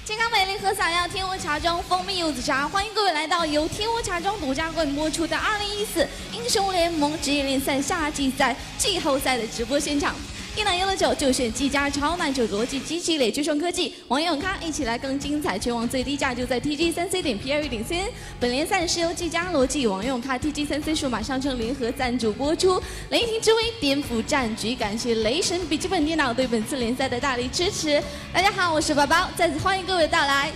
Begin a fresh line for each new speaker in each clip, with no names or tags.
健康美丽喝洒药，天窝茶庄蜂蜜柚子茶，欢迎各位来到由天窝茶庄独家冠播出的2014英雄联盟职业联赛夏季赛季后赛的直播现场。 一奶优乐酒就选技嘉超奶酒逻辑机器累追双科技，网友咖一起来更精彩，全网最低价就在 TG3C.PLU.CN。本联赛是由技嘉逻辑、网友咖 TG3C 数码商城联合赞助播出。雷霆之威颠覆战局，感谢雷神笔记本电脑对本次联赛的大力支持。大家好，我是宝宝，再次欢迎各位的到来。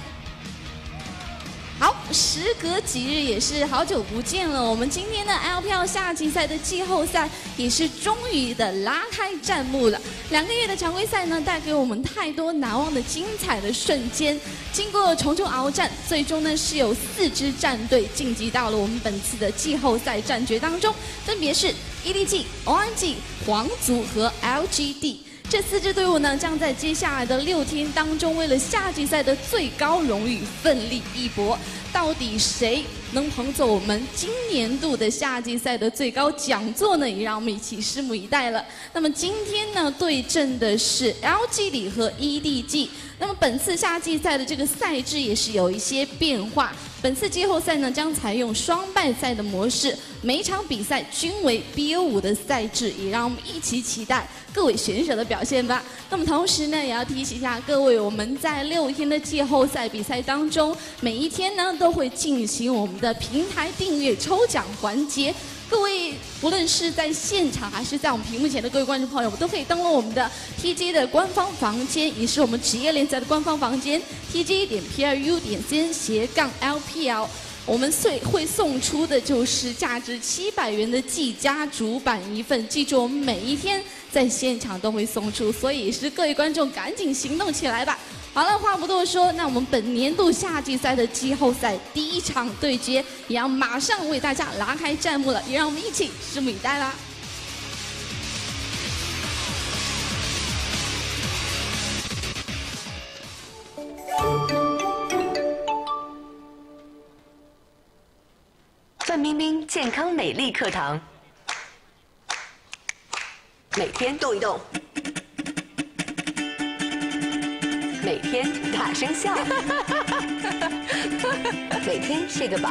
好，时隔几日，也是好久不见了。我们今天的 LPL 夏季赛的季后赛也是终于的拉开战幕了。2个月的常规赛呢，带给我们太多难忘的精彩的瞬间。经过重重鏖战，最终呢是有4支战队晋级到了我们本次的季后赛战决当中，分别是 EDG、ONG、皇族和 LGD。 这4支队伍呢，将在接下来的6天当中，为了夏季赛的最高荣誉奋力一搏。到底谁能捧走我们今年度的夏季赛的最高讲座呢？也让我们一起拭目以待了。那么今天呢，对阵的是 LGD 和 EDG。那么本次夏季赛的这个赛制也是有一些变化。 本次季后赛呢，将采用双败赛的模式，每一场比赛均为 BO5的赛制，也让我们一起期待各位选手的表现吧。那么同时呢，也要提醒一下各位，我们在6天的季后赛比赛当中，每一天呢都会进行我们的平台订阅抽奖环节。 各位，不论是在现场还是在我们屏幕前的各位观众朋友们，都可以登录我们的 TG 的官方房间，也是我们职业联赛的官方房间 TG.PLU.CN/LPL。我们会送出的就是价值700元的技嘉主板1份，记住我们每一天在现场都会送出，所以也是各位观众赶紧行动起来吧。 好了，话不多说，那我们本年度夏季赛的季后赛第1场对决，也要马上为大家拉开战幕了，也让我们一起拭目以待啦！
范冰冰健康美丽课堂，每天动一动。 每天大声笑，每天睡个饱。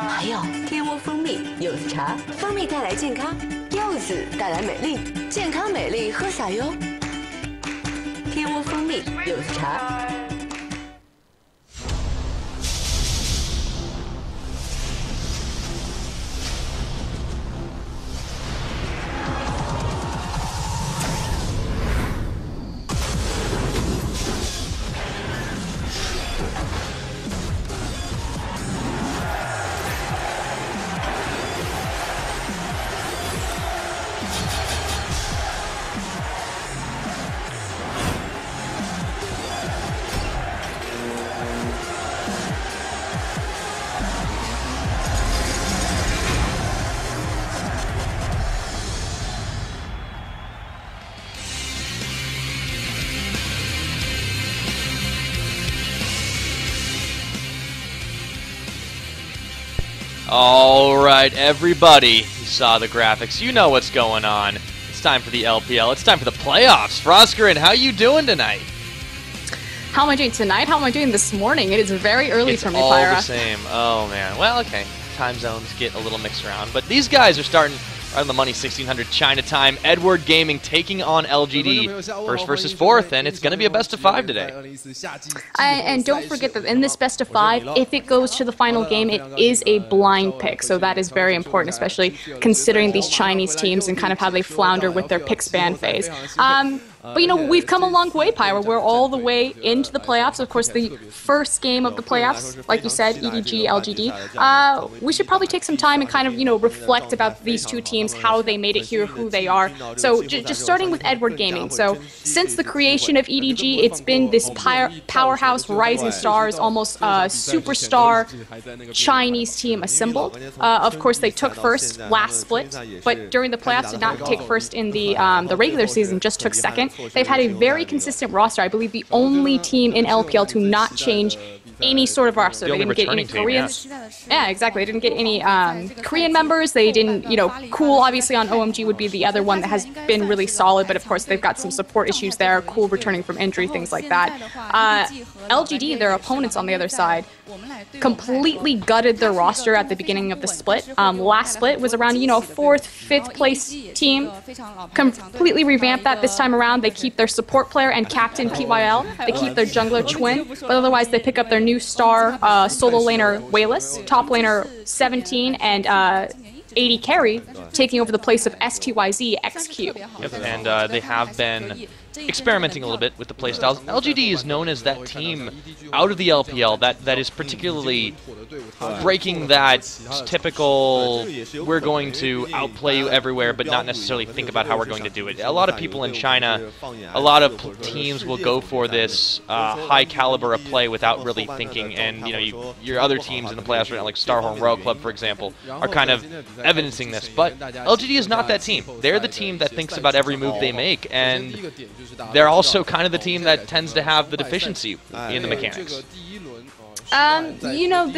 还有天窝蜂蜜柚子茶，蜂蜜带来健康，柚子带来美丽，健康美丽喝洒哟。天窝蜂蜜柚子茶。
All right, everybody, you saw the graphics. You know what's going on. It's time for the LPL. It's time for the playoffs. Froskarin, how you doing tonight?
How am I doing tonight? How am I doing this morning? It is very early for me,
It's all
Pyra.
the same. Oh, man. Well, okay. Time zones get a little mixed around. But these guys are starting right on the money, 1600 China time. Edward Gaming taking on LGD. First versus fourth, and it's going to be a best of 5 today.
And don't forget that in this best of 5, if it goes to the final game, it is a blind pick. So that is very important, especially considering these Chinese teams and kind of how they flounder with their pick span phase. But, you know, we've come a long way, Pyra. We're all the way into the playoffs. Of course, the first game of the playoffs, like you said, EDG, LGD. We should probably take some time and kind of, you know, reflect about these two teams, how they made it here, who they are. So just starting with Edward Gaming. So since the creation of EDG, it's been this powerhouse, rising stars, almost superstar Chinese team assembled. Of course, they took first last split, but during the playoffs did not take first in the regular season, just took second. consistent. They've had a very consistent roster. I believe the only team in LPL to not change any sort of roster. They didn't get any Koreans. Yeah, exactly. They didn't get any Korean members. They didn't, you know, Cool obviously on OMG would be the other one that has been really solid, but of course they've got some support issues there. Cool returning from injury, things like that. LGD, their opponents on the other side, completely gutted their roster at the beginning of the split. Last split was around, you know, 4th, 5th place team. Completely revamped that this time around. They keep their support player and captain PYL. They keep their jungler Twin, but otherwise they pick up their new star solo laner Wayless, top laner 17, and AD carry taking over the place of STYZ XQ.
Yep. And they have been experimenting a little bit with the playstyles. LGD is known as that team out of the LPL that is particularly breaking that typical we're going to outplay you everywhere but not necessarily think about how we're going to do it. A lot of people in China, a lot of teams will go for this high caliber of play without really thinking, and you know, your other teams in the playoffs right now, like Starhorn Royal Club for example, are kind of evidencing this. But LGD is not that team. They're the team that thinks about every move they make, and they're also kind of the team that tends to have the deficiency in the mechanics.
You know,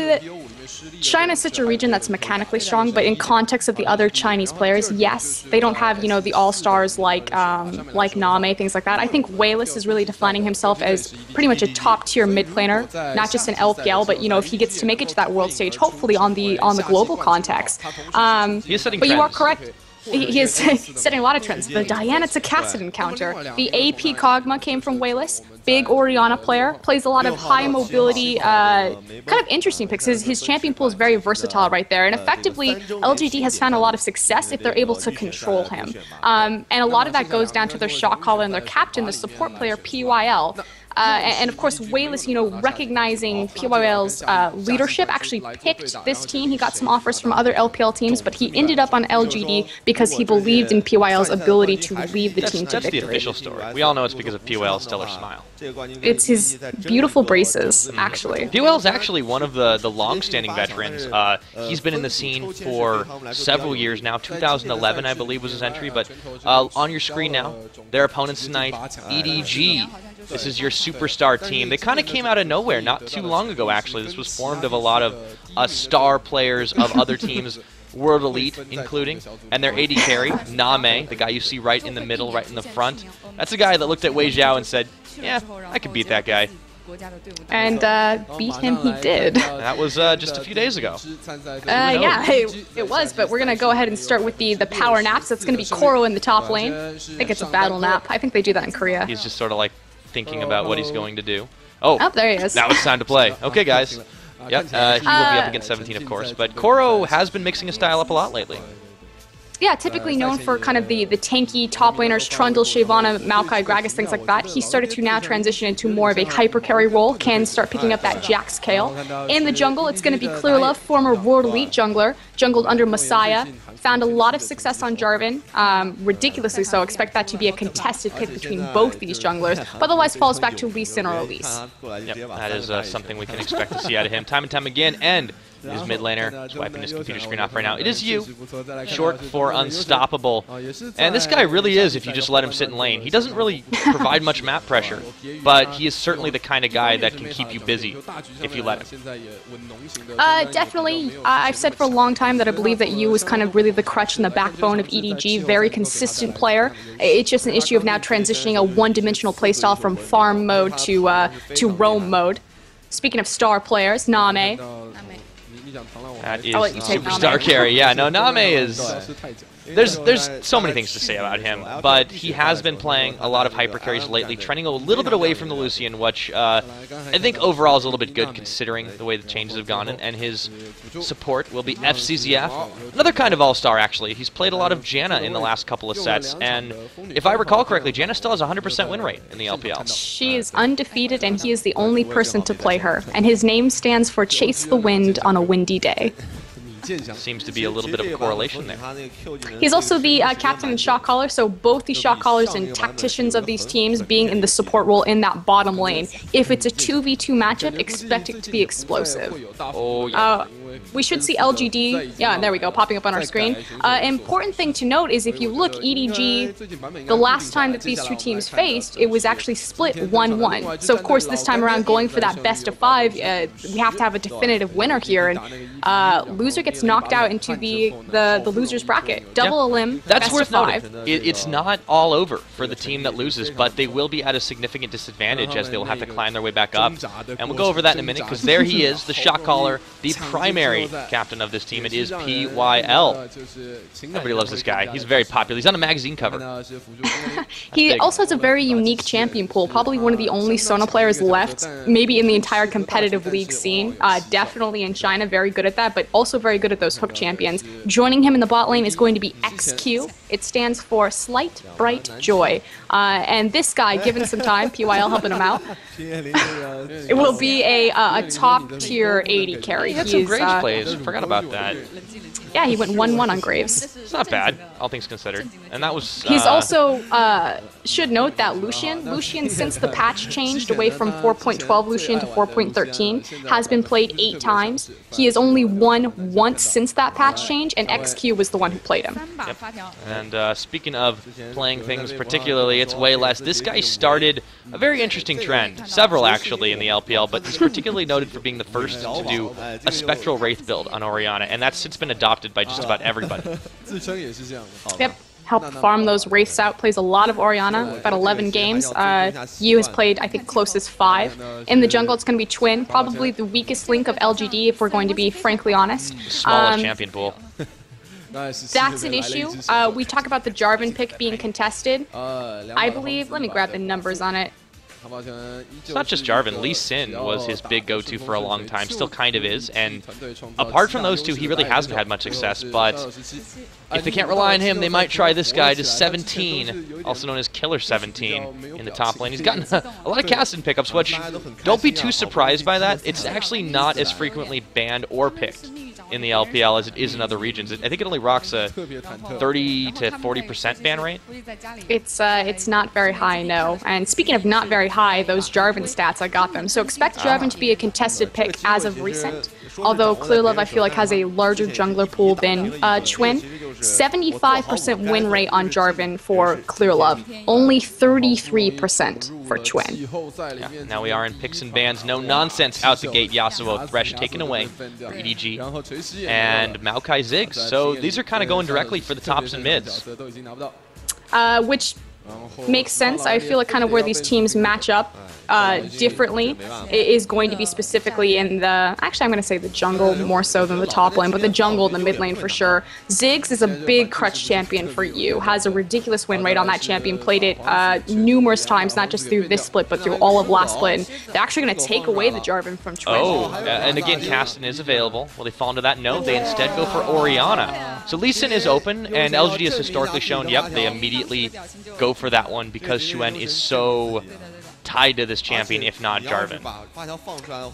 China's such a region that's mechanically strong, but in context of the other Chinese players, yes, they don't have, you know, the all-stars like Name, things like that. I think Wayless is really defining himself as pretty much a top-tier mid-planer, not just in LPL, but, you know, if he gets to make it to that world stage, hopefully on the global context.
He is setting
but
trends.
You are correct. He is setting a lot of trends. The Diana to Cassidy encounter. The AP Kog'Maw came from Wayless. Big Orianna player. Plays a lot of high mobility, kind of interesting picks. His champion pool is very versatile right there. And effectively, LGD has found a lot of success if they're able to control him. And a lot of that goes down to their shot caller and their captain, the support player, PYL. And of course, Wayless, you know, recognizing PYL's leadership, actually picked this team. He got some offers from other LPL teams, but he ended up on LGD because he believed in PYL's ability to lead the team to victory.
That's the official story. We all know it's because of PYL's stellar smile.
It's his beautiful braces, actually.
PYL's actually one of the long-standing veterans. He's been in the scene for several years now. 2011, I believe, was his entry. But on your screen now, their opponents tonight, EDG. This is your superstar team. They kind of came out of nowhere not too long ago, actually. This was formed of a lot of star players of other teams, World Elite including, and their AD carry, Name, the guy you see right in the middle, right in the front. That's a guy that looked at Wei Zhao and said, yeah, I could beat that guy.
And beat him he did.
That was just a few days ago.
Yeah, it was, but we're going to go ahead and start with the power naps. That's going to be Koro in the top lane. I think it's a battle nap. I think they do that in Korea.
He's just sort of like thinking about what he's going to do. Oh,
there he is.
Now it's time to play. Okay, guys. Yep, he will be up against 17, of course. But Koro has been mixing his style up a lot lately.
Yeah, typically known for kind of the tanky top laners, Trundle, Shyvana, Maokai, Gragas, things like that. He started to now transition into more of a hyper carry role, can start picking up that Jax Kale. In the jungle, it's going to be Clearlove, former World Elite jungler, jungled under Messiah. Found a lot of success on Jarvan, ridiculously so. Expect that to be a contested pick between both these junglers, but otherwise falls back to Lee Sin or Elise.
Yep, that is something we can expect to see out of him time and time again. And his mid laner, wiping his computer screen off right now. It is you, short for unstoppable. And this guy really is, if you just let him sit in lane. He doesn't really provide much map pressure, but he is certainly the kind of guy that can keep you busy if you let him.
Definitely. I've said for a long time that I believe that Yu is kind of really the crutch and the backbone of EDG. Very consistent player. It's just an issue of now transitioning a one-dimensional playstyle from farm mode to roam mode. Speaking of star players, Name.
That is superstar carry. Yeah, no, Name is... There's so many things to say about him, but he has been playing a lot of hyper carries lately, trending a little bit away from the Lucian, which I think overall is a little bit good considering the way the changes have gone, and his support will be FCZF. Another kind of all-star, actually. He's played a lot of Janna in the last couple of sets, and if I recall correctly, Janna still has a 100% win rate in the LPL.
She is undefeated, and he is the only person to play her, and his name stands for Chase the Wind on a windy day.
Seems to be a little bit of a correlation there.
He's also the captain and shot caller, so both the shot callers and tacticians of these teams being in the support role in that bottom lane. If it's a 2v2 matchup, expect it to be explosive.
Oh, yeah.
we should see LGD. Yeah, there we go, popping up on our screen. Important thing to note is if you look, EDG, the last time that these two teams faced, it was actually split 1-1. So of course this time around, going for that best of 5, we have to have a definitive winner here, and loser gets knocked out into the losers bracket. Double elim.
That's worth noting. It's not all over for the team that loses, but they will be at a significant disadvantage as they'll have to climb their way back up. And we'll go over that in a minute, because there he is, the shot caller, the primary captain of this team. It is PYL. Everybody loves this guy. He's very popular. He's on a magazine cover.
He also has a very unique champion pool, probably one of the only Sona players left, maybe in the entire competitive league scene. Definitely in China, very good at that, but also very good at those hook champions. Joining him in the bot lane is going to be XQ. It stands for Slight Bright Joy. And this guy, given some time, PYL helping him out, it will be a top tier 80 carry.
He had some Graves plays. Forgot about that.
Yeah, he went 1-1 on Graves.
It's not bad, all things considered. And that was...
He's also, should note that Lucian, since the patch changed away from 4.12 Lucian to 4.13, has been played 8 times. He has only won once since that patch change, and XQ was the one who played him.
Yep. And speaking of playing things particularly, it's way less. This guy started a very interesting trend, several actually in the LPL, but he's particularly noted for being the first to do a Spectral Wraith build on Orianna, and that's since been adopted by just about everybody.
Yep. Help farm those Wraiths out. Plays a lot of Orianna, about 11 games. Yu has played, I think, closest 5. In the jungle, it's going to be Twin, probably the weakest link of LGD, if we're going to be frankly honest.
Smallest champion pool.
That's an issue. We talk about the Jarvan pick being contested. I believe, let me grab the numbers on it.
It's not just Jarvan. Lee Sin was his big go-to for a long time, still kind of is, and apart from those two, he really hasn't had much success, but if they can't rely on him, they might try this guy, just 17, also known as Killer 17, in the top lane. He's gotten a lot of casting pickups, which, don't be too surprised by that. It's actually not as frequently banned or picked in the LPL as it is in other regions. I think it only rocks a 30 to 40% ban rate.
It's not very high, no. And speaking of not very high, those Jarvan stats, I got them. So expect Jarvan to be a contested pick as of recent. Although ClearLove, I feel like, has a larger jungler pool than Chwin. 75% win rate on Jarvan for ClearLove, only 33% for Chwin.
Yeah, now we are in picks and bans. No nonsense out the gate. Yasuo Thresh taken away for EDG. And Maokai Ziggs. So these are kind of going directly for the tops and mids.
Which makes sense. I feel like kind of where these teams match up differently is going to be specifically in the, actually I'm going to say the jungle more so than the top lane, but the jungle and the mid lane for sure. Ziggs is a big crutch champion for you, has a ridiculous win rate on that champion, played it numerous times, not just through this split, but through all of last split, and they're actually going to take away the Jarvan from Chwin.
Oh, and again, Caston is available. Will they fall into that? No, they instead go for Orianna. So Lee Sin is open, and LGD has historically shown, yep, they immediately go for that one because Chwin is so tied to this champion, if not Jarvan.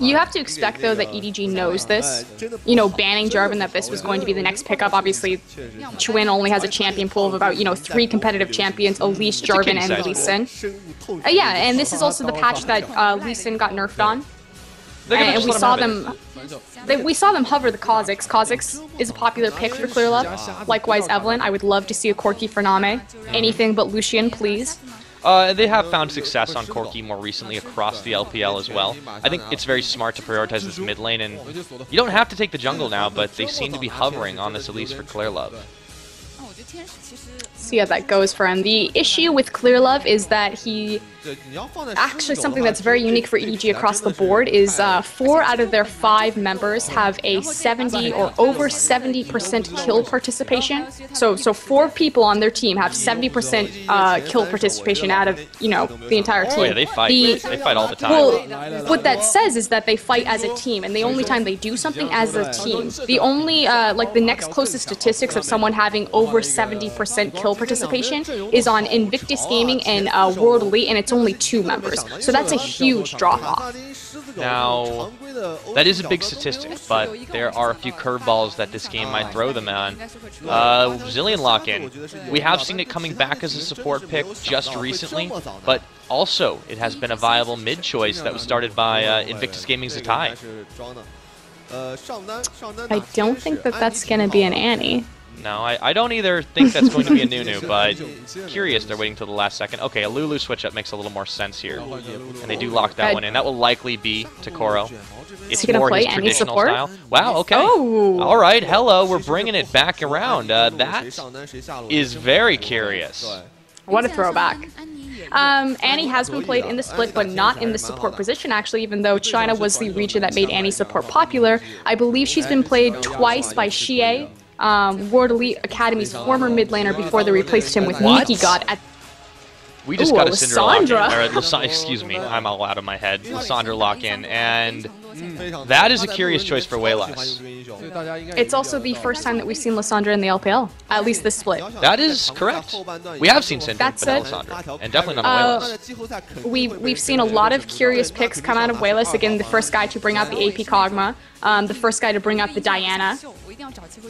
You have to expect, though, that EDG knows this. You know, banning Jarvan, that this was going to be the next pickup. Obviously, Chwin only has a champion pool of about, 3 competitive champions, Elise, Jarvan, and Lee Sin. Yeah, and this is also the patch that Lee Sin got nerfed on. And we saw them hover the Kha'Zix. Kha'Zix is a popular pick for ClearLove. Likewise, Evelyn. I would love to see a Corki for Name. Anything but Lucian, please.
They have found success on Corki more recently across the LPL as well. I think it's very smart to prioritize this mid lane, and you don't have to take the jungle now, but they seem to be hovering on this Elise for ClearLove.
See how that goes for him. The issue with ClearLove is that he... Actually, something that's very unique for EDG across the board is 4 out of their 5 members have a 70 or over 70% kill participation. So 4 people on their team have 70% kill participation out of, the entire team.
Oh yeah, they fight. They fight all the time.
Well, what that says is that they fight as a team, and the only time they do something as a team, the only, the next closest statistics of someone having over 70% kill participation is on Invictus Gaming and World Elite, and it's only 2 members. So that's a huge drop-off.
Now, that is a big statistic, but there are a few curveballs that this game might throw them on. Zillion lock-in. We have seen it coming back as a support pick just recently, but also it has been a viable mid-choice that was started by Invictus Gaming's Zatai.
I don't think that that's going to be an Annie.
No, I don't either think that's going to be a Nunu, but curious they're waiting till the last second. Okay, a Lulu switch-up makes a little more sense here. And they do lock that one in. That will likely be to Koro. It's more his traditional style. Wow, okay.
Oh.
All right, hello, we're bringing it back around. That is very curious.
What a throwback. Annie has been played in the split, but not in the support position, actually, even though China was the region that made Annie support popular. I believe she's been played twice by Xie, World Elite Academy's former mid laner, before they replaced him with Nikki God at...
We just got a
Lysandra.
Excuse me, I'm all out of my head. Lysandra lock in, and that is a curious choice for Waylass.
It's also the first time that we've seen Lysandra in the LPL, at least this split.
That is correct. We have seen Syndra, but not Lysandra, and definitely not Waylass.
We've seen a lot of curious picks come out of Waylass. Again, the first guy to bring out the AP Kog'Maw, the first guy to bring out the Diana.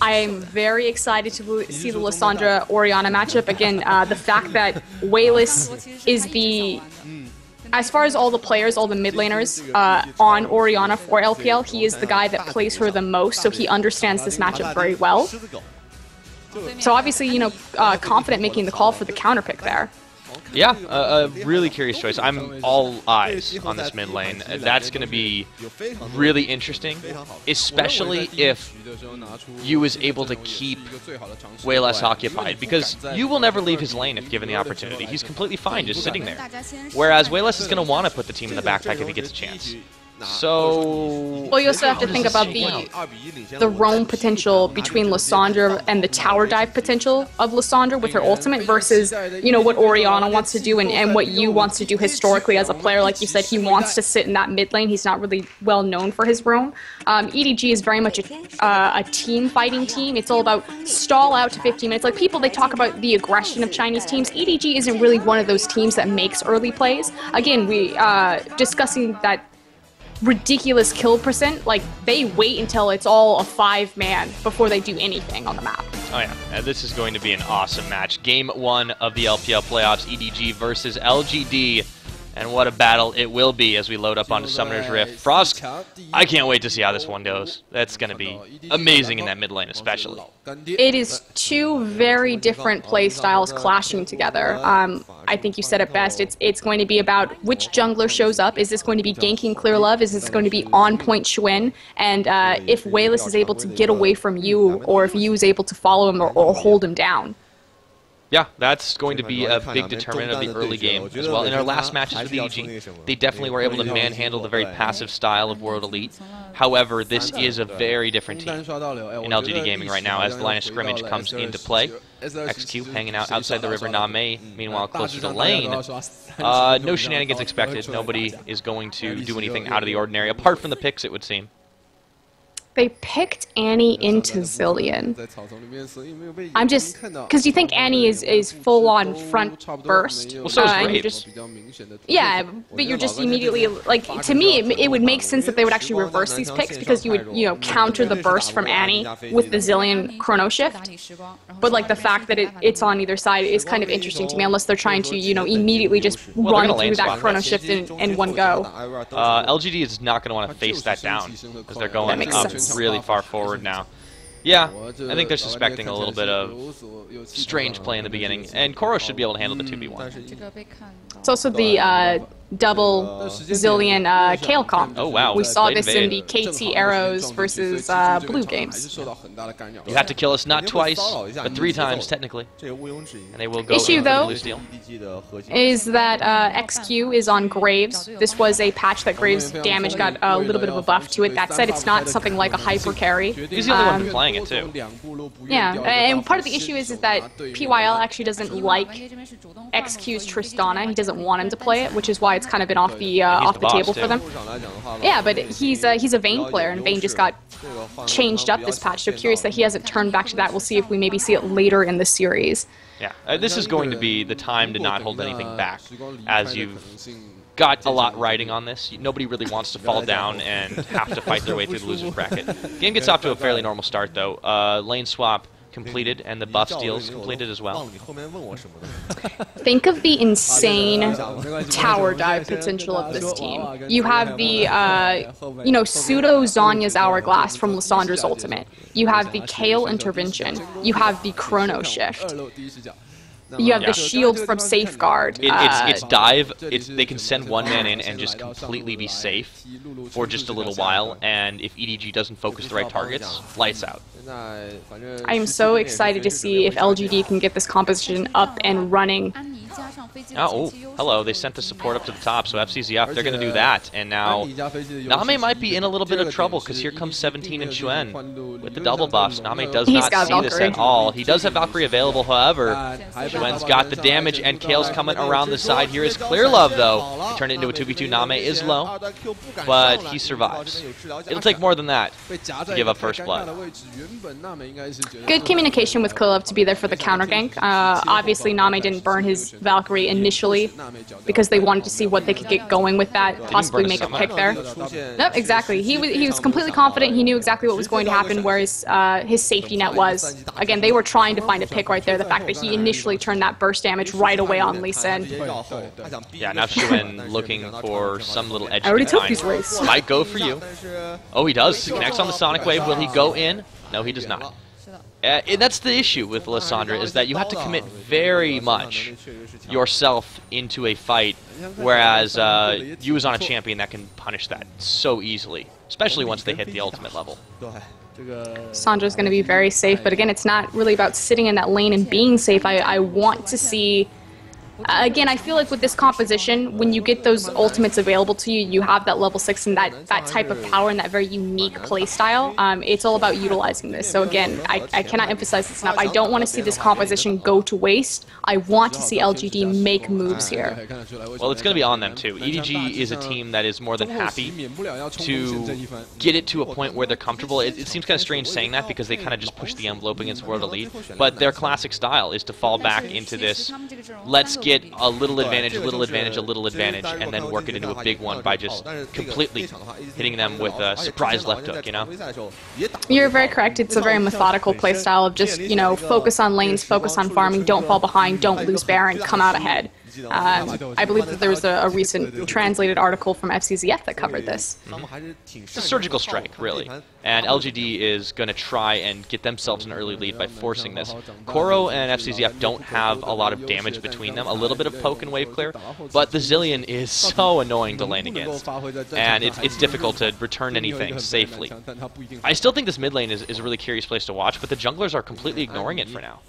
I am very excited to see the Lysandra-Orianna matchup. Again, the fact that Waylass is the... As far as all the players, all the mid laners on Orianna for LPL, he is the guy that plays her the most, so he understands this matchup very well. So obviously, you know, confident making the call for the counter pick there.
Yeah, a really curious choice. I'm all eyes on this mid lane. That's going to be really interesting, especially if Yu is able to keep Waylass occupied, because Yu will never leave his lane if given the opportunity. He's completely fine just sitting there. Whereas Waylass is going to want to put the team in the backpack if he gets a chance. So...
Well, you also have to think about the roam potential between Lysandra and the tower dive potential of Lysandra with her ultimate versus, you know, what Orianna wants to do and what Yu wants to do historically as a player. Like you said, he wants to sit in that mid lane. He's not really well known for his roam. EDG is very much a team fighting team. It's all about stall out to 15 minutes. Like people, they talk about the aggression of Chinese teams. EDG isn't really one of those teams that makes early plays. Again, we discussing that ridiculous kill percent, like they wait until it's all a 5-man before they do anything on the map.
Oh yeah, this is going to be an awesome match. Game 1 of the LPL playoffs, EDG versus LGD. And what a battle it will be as we load up onto Summoner's Rift. Frost, I can't wait to see how this one goes. That's going to be amazing in that mid lane especially.
It is two very different play styles clashing together. I think you said it best. It's going to be about which jungler shows up. Is this going to be ganking Clear Love? Is this going to be on-point Xuan? And if Waylass is able to get away from Yu, or if Yu is able to follow him or hold him down.
Yeah, that's going to be a big determinant of the early game as well. In our last matches with EDG, they definitely were able to manhandle the very passive style of World Elite. However, this is a very different team in LGD Gaming right now as the line of scrimmage comes into play. XQ hanging out outside the river Name, meanwhile closer to lane. No shenanigans expected. Nobody is going to do anything out of the ordinary, apart from the picks, it would seem.
They picked Annie into Zillion. I'm just... Because you think Annie is full-on front burst.
Well, so is Graves.
Yeah, but you're just immediately... Like, to me, it would make sense that they would actually reverse these picks, because you would, you know, counter the burst from Annie with the Zillion chrono shift. But, like, the fact that it's on either side is kind of interesting to me, unless they're trying to, you know, immediately just run through that chrono shift in one go.
LGD is not going to want to face that down, because they're going up really far forward now. Yeah, I think they're suspecting a little bit of strange play in the beginning, and Koro should be able to handle the 2v1.
It's also the double Zillion Kale comp.
Oh wow,
we saw this in the KT Arrows versus Blue games.
You have to kill us not twice, but 3 times technically. And they will go
Issue though
blue steel.
Is that XQ is on Graves. This was a patch that Graves damage got a little bit of a buff to it. That said, it's not something like a hyper carry.
He's the only one playing it too.
Yeah, and part of the issue is that PYL actually doesn't like XQ's Tristana. He doesn't want him to play it, which is why it's kind of been off the table for them. Yeah, but he's a Vayne player, and Vayne just got changed up this patch. So curious that he hasn't turned back to that. We'll see if we maybe see it later in the series.
Yeah, this is going to be the time to not hold anything back, as you've got a lot riding on this. Nobody really wants to fall down and have to fight their way through the loser's bracket. Game gets off to a fairly normal start, though. Lane swap completed and the buff steals completed as well.
Think of the insane tower dive potential of this team. You have the, pseudo Zonya's Hourglass from Lissandra's ultimate. You have the Kale intervention. You have the Chrono Shift. You have the shield from Safeguard.
It's dive. They can send one man in and just completely be safe for just a little while, and if EDG doesn't focus the right targets, lights out.
I am so excited to see if LGD can get this composition up and running.
Oh, hello. They sent the support up to the top, so FCZF, they're going to do that. And now Name might be in a little bit of trouble, because here comes 17 and Xuen with the double buffs. Name does not see this at all. He does have Valkyrie available, however. Xuen's got the damage, and Kale's coming around the side. Here is Clear Love, though. He turned it into a 2v2. Name is low, but he survives. It'll take more than that to give up first blood.
Good communication with Clear Love to be there for the counter gank. Obviously, Name didn't burn his Valkyrie initially because they wanted to see what they could get going with that, possibly make a pick there. Nope, exactly. He was completely confident. He knew exactly what was going to happen, where his safety net was. Again, they were trying to find a pick right there. The fact that he initially turned that burst damage right away on Lee Sin.
Yeah, now Xuen looking for some little edge.
I already took his race.
Might go for you. Oh, he does. He connects on the Sonic Wave. Will he go in? No, he does not. That's the issue with Lissandra, is that you have to commit very much yourself into a fight, whereas Yu is on a champion that can punish that so easily, especially once they hit the ultimate level.
Sandra's going to be very safe, but again, it's not really about sitting in that lane and being safe. I want to see... Again, I feel like with this composition, when you get those ultimates available to you, you have that level 6 and that type of power and that very unique playstyle. It's all about utilizing this. So again, I cannot emphasize this enough. I don't want to see this composition go to waste. I want to see LGD make moves here.
Well, it's going to be on them too. EDG is a team that is more than happy to get it to a point where they're comfortable. It seems kind of strange saying that, because they kind of just push the envelope against World Elite, but their classic style is to fall back into this, let's get a little advantage, a little advantage, a little advantage, and then work it into a big one by just completely hitting them with a surprise left hook, you know?
You're very correct. It's a very methodical playstyle of just, focus on lanes, focus on farming, don't fall behind, don't lose Baron, come out ahead. I believe that there was a recent translated article from FCZF that covered this.
It's a surgical strike, really. And LGD is going to try and get themselves an early lead by forcing this. Koro and FCZF don't have a lot of damage between them, a little bit of poke and wave clear, but the Zillion is so annoying to lane against, and it's difficult to return anything safely. I still think this mid lane is a really curious place to watch, but the junglers are completely ignoring it for now.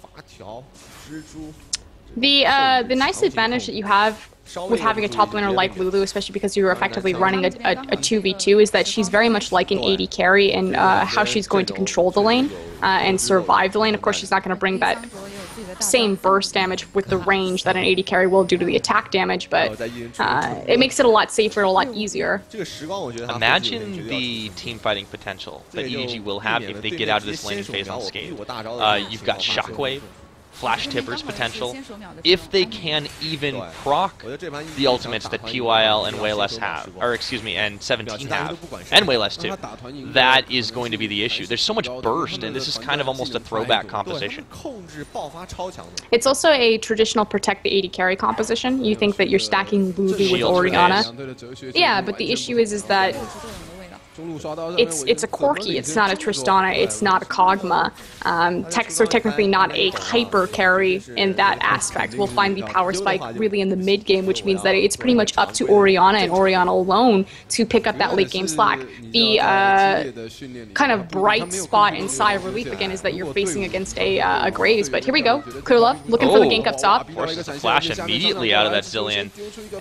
The nice advantage that you have with having a top laner like Lulu, especially because you're effectively running a 2v2, is that she's very much like an AD carry in how she's going to control the lane and survive the lane. Of course, she's not going to bring that same burst damage with the range that an AD carry will due to the attack damage, but it makes it a lot safer, a lot easier.
Imagine the team fighting potential that EDG will have if they get out of this laning phase unscathed. You've got Shockwave, Flash Tippers potential, if they can even proc the ultimates that PYL and Wayless have, or excuse me, and 17 have, and Wayless too. That is going to be the issue. There's so much burst, and this is kind of almost a throwback composition.
It's also a traditional protect the AD carry composition. You think that you're stacking Lulu with Orianna. Yeah, but the issue is that it's a Corki, it's not a Tristana, it's not a Kog'Maw. So technically not a hyper carry in that aspect. We'll find the power spike really in the mid game, which means that it's pretty much up to Orianna and Orianna alone to pick up that late game slack. The kind of bright spot in Sigh of Relief again is that you're facing against a Graves, but here we go. Clear Love looking for the gank up top.
Forces a flash immediately out of that Zillion,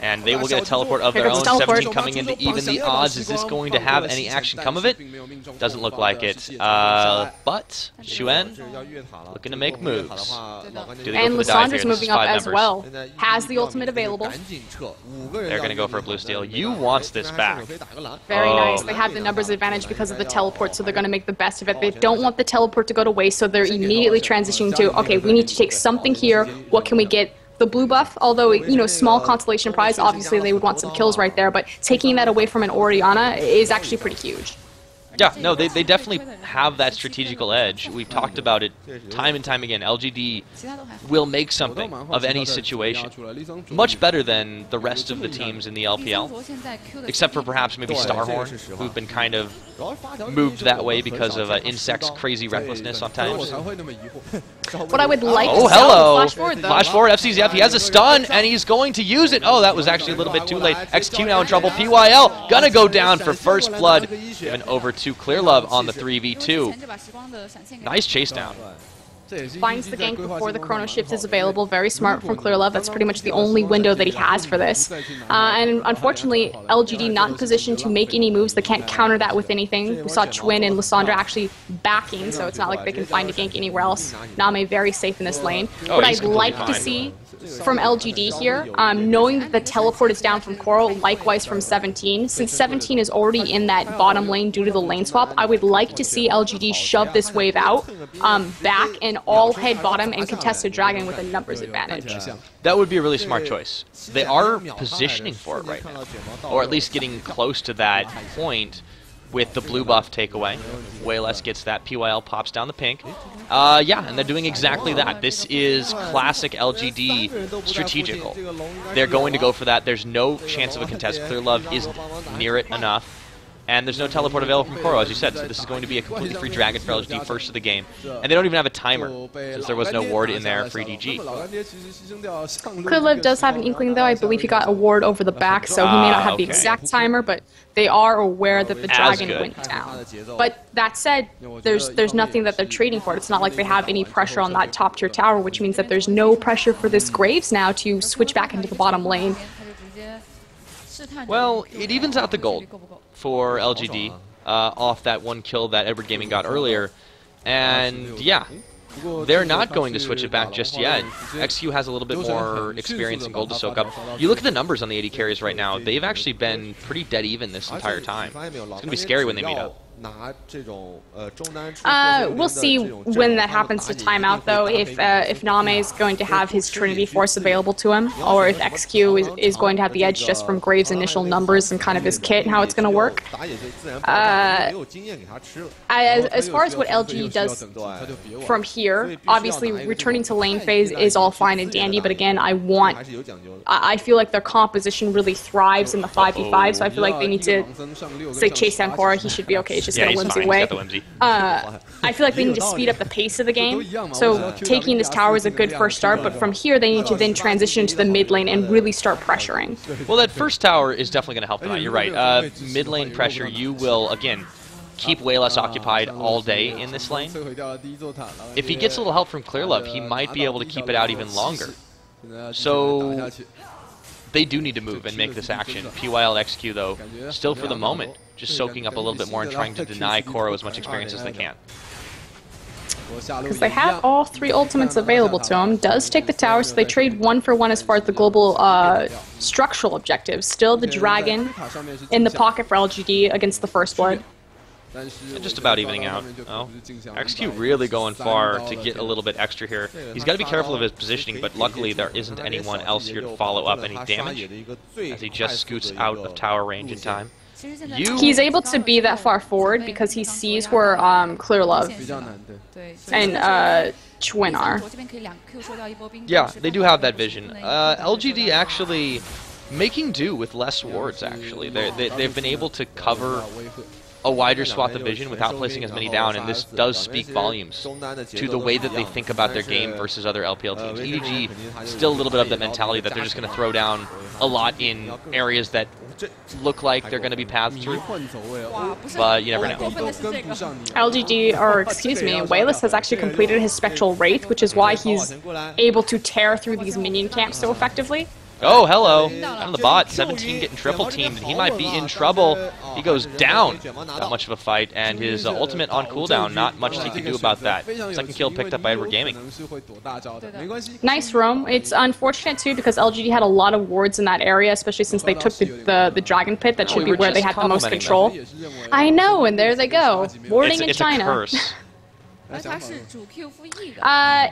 and they will get a teleport of their own. 17 coming in to even the odds. Is this going to have any action come of it? Doesn't look like it. But Xuen looking to make moves.
And Lissandra's moving up as well. Has the ultimate available.
They're going to go for a blue steal. Yu wants this back.
Very nice. They have the numbers advantage because of the teleport, so they're going to make the best of it. They don't want the teleport to go to waste, so they're immediately transitioning to, okay, we need to take something here. What can we get? The blue buff, although, small consolation prize, obviously they would want some kills right there, but taking that away from an Orianna is actually pretty huge.
Yeah, no, they definitely have that strategical edge. We've talked about it time and time again. LGD will make something of any situation. Much better than the rest of the teams in the LPL, except for perhaps maybe Starhorn, who've been kind of moved that way because of Insect's crazy recklessness sometimes.
What I would like to
hello!
flash forward, though.
Flash forward, FCZF, he has a stun, and he's going to use it. Oh, that was actually a little bit too late. XQ now in trouble. PYL gonna go down for first blood. Given over to Clearlove on the 3v2. Nice chase down.
Finds the gank before the chrono shift is available. Very smart from Clearlove. That's pretty much the only window that he has for this. And unfortunately, LGD not in position to make any moves. They can't counter that with anything. We saw Chwin and Lysandra actually backing, so it's not like they can find a gank anywhere else. Name very safe in this lane. What I'd like to see from LGD here, knowing that the teleport is down from Coral, likewise from 17. Since 17 is already in that bottom lane due to the lane swap, I would like to see LGD shove this wave out, back, and all head bottom and contest a dragon with a numbers advantage.
That would be a really smart choice. They are positioning for it right now, or at least getting close to that point with the blue buff takeaway. Wayless gets that, PYL pops down the pink. Yeah, and they're doing exactly that. This is classic LGD strategical. They're going to go for that. There's no chance of a contest. Clearlove isn't near it enough. And there's no teleport available from Koro, as you said, so this is going to be a completely free dragon for LGD first of the game. And they don't even have a timer, since there was no ward in there for EDG.
Clearlove does have an inkling, though. I believe he got a ward over the back, so he may not have the exact timer, but they are aware that the dragon went down. But that said, there's nothing that they're trading for. It's not like they have any pressure on that top tier tower, which means that there's no pressure for this Graves now to switch back into the bottom lane.
Well, it evens out the gold for LGD off that one kill that Edward Gaming got earlier. And yeah, they're not going to switch it back just yet. XQ has a little bit more experience in gold to soak up. You look at the numbers on the AD carries right now, they've actually been pretty dead even this entire time. It's going to be scary when they meet up.
We'll see when that happens to timeout, though, if Name is going to have his Trinity Force available to him, or if XQ is going to have the edge just from Graves' initial numbers and kind of his kit and how it's going to work. As far as what LG does from here, obviously returning to lane phase is all fine and dandy, but again, I feel like their composition really thrives in the 5v5, so I feel like they need to, say, chase down Korra. He should be okay. Just get a whimsy away. I feel like they need to speed up the pace of the game, so taking this tower is a good first start, but from here they need to then transition into the mid lane and really start pressuring.
Well, that first tower is definitely going to help them out. You're right. Mid lane pressure, you will, again, keep Wayless occupied all day in this lane. If he gets a little help from Clearlove, he might be able to keep it out even longer. So they do need to move and make this action. PYL and XQ, though, still for the moment, just soaking up a little bit more and trying to deny Koro as much experience as they can.
Because they have all three ultimates available to them. Does take the tower, so they trade 1-for-1 as far as the global structural objectives. Still the dragon in the pocket for LGD against the First Blood.
Just about evening out. Oh, XQ really going far to get a little bit extra here. He's got to be careful of his positioning, but luckily there isn't anyone else here to follow up any damage, as he just scoots out of tower range in time.
He's able to be that far forward because he sees where Clearlove and Chwin are.
Yeah, they do have that vision. LGD actually making do with less wards, actually. They've been able to cover a wider swath of vision without placing as many down, and this does speak volumes to the way that they think about their game versus other LPL teams. EDG, still a little bit of that mentality that they're just going to throw down a lot in areas that look like they're going to be paths through, but you never know.
LGD, or excuse me, Wayless has actually completed his Spectral Wraith, which is why he's able to tear through these minion camps so effectively.
Oh, hello. On the bot, 17 getting triple teamed, and he might be in trouble. He goes down. Not much of a fight, and his ultimate on cooldown, not much he can do about that. Second kill picked up by Edward Gaming.
Nice roam. It's unfortunate, too, because LGD had a lot of wards in that area, especially since they took the Dragon Pit. That should be where they had the most control. I know, and there they go. Warding in China.
It's a curse.